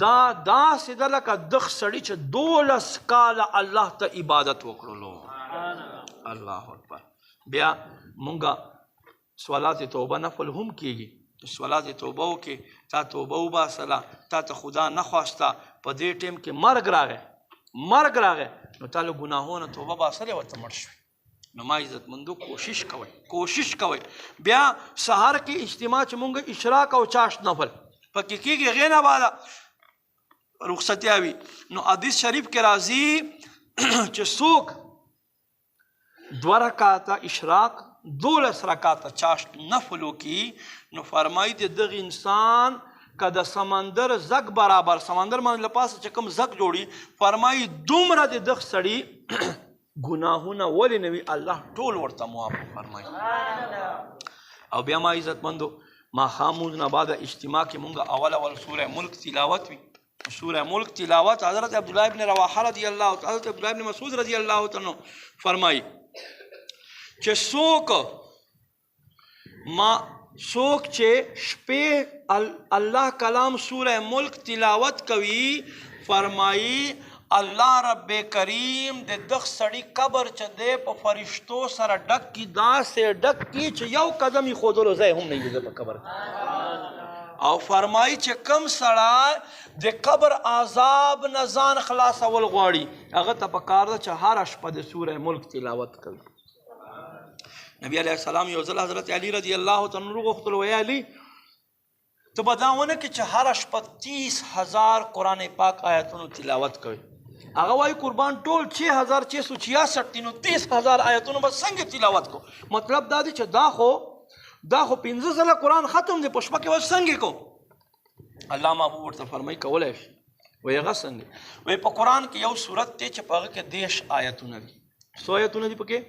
[SPEAKER 1] دا داسې ده لکه دغ سړي چې 12 کاله الله ته عبادت وکړلو. الله اکبر. بیا مونږه صلات توبه نفل هم کیږي صلات توبه وکړي تا توبه وباسله تا ته خدا نه خواسته په دې ټیم کې مرګ راغی نو تا له ګناهونو توبه باسلې ورته مړ شوې نو ما عزتمندو کوشش کوئ بیا سهار کې اجتماع چې مونږ اشراق او چاشت نفل پکې کېږي هغې نه بعده رخصتیا وي نو حدیث شریف کې راځي چې څوک 2 رکعاته اشراق 12 رکعاته چاشت نفلو کی نو فرمایي د دغه انسان که د سمندر زګ برابر سمندر باندې له پاسه چې کوم زګ جوړي فرمایي دومره د دغه سړي ګناهونه ولې نه وي الله ټول ورته معاف فرمایي. او بیا ما عزتمندو ماښام مونځ نه بعد اجتماع کې مونږ اول سوره ملک تلاوت وي سوره ملک تلاوت حضرت عبدالله ابن رواحه رضی الله تعالی حضرت عبدالله ابن مسعود رضی الله تعالی فرمایي چې څوک چې شپې الله کلام سوره ملک تلاوت کوي فرمایي الله رب کریم د دغه سړي قبر چې دی په فرشتو سره ډک کی داسې ډک کی چې یو قدم یې ښودلو ځای هم نه وي په قبر او فرمایي چې کم سړی د قبر عذاب نه ځان خلاصول غواړي هغه ته پکار ده چې هره شپه د سوره ملک تلاوت کوي. نبی علیه السلام یو ځل حضرت علی رضی الله تعالی عنہ غوښتل وی علی ته به دا ونه کې چې هره شپه 30,000 قرآن پاک آیتونو تلاوت کوي هغه وایي قربان ټول 6,666 دي نو 30,000 آیتونو به څنګه تلاوت کو مطلب دا دی چې دا خو 15 ځله قرآن ختم دی په شپه کې به څنګه کو الله محبوب ورته فرمایي کولی شي وایي هغه څنګه وایي په قرآن کې یو صورت دی چې په هغه کې 10 آیتونه دي څو آیتونه دي پکې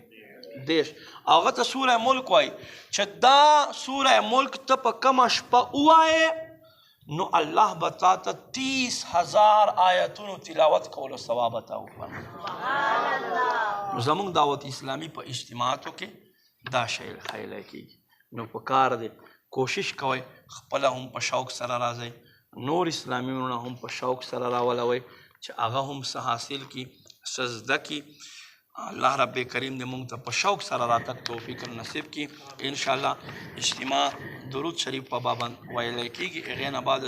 [SPEAKER 1] 10 هغه ته سوره ملک وایي چې دا سوره ملک ته په کومه شپه ووایې نو الله به تا ته 30,000 آیتونو تلاوت کولو ثواب عطا وکړي. زموږ دعوت اسلامي په اجتماعاتو کې دا شی خیلی کېږي نو په کار دی کوشش کوئ خپله هم په شوق سره راځئ نور اسلامي وروڼه هم په شوق سره راولوئ چې هغه هم څه حاصل کړي څه زده کړي الله رب کریم دې مونږ ته په شوق سره راتګ توفیق نصیب کړي. انشاءالله اجتماع درود شریف په بابند ویلی کېږي هغې نه بعد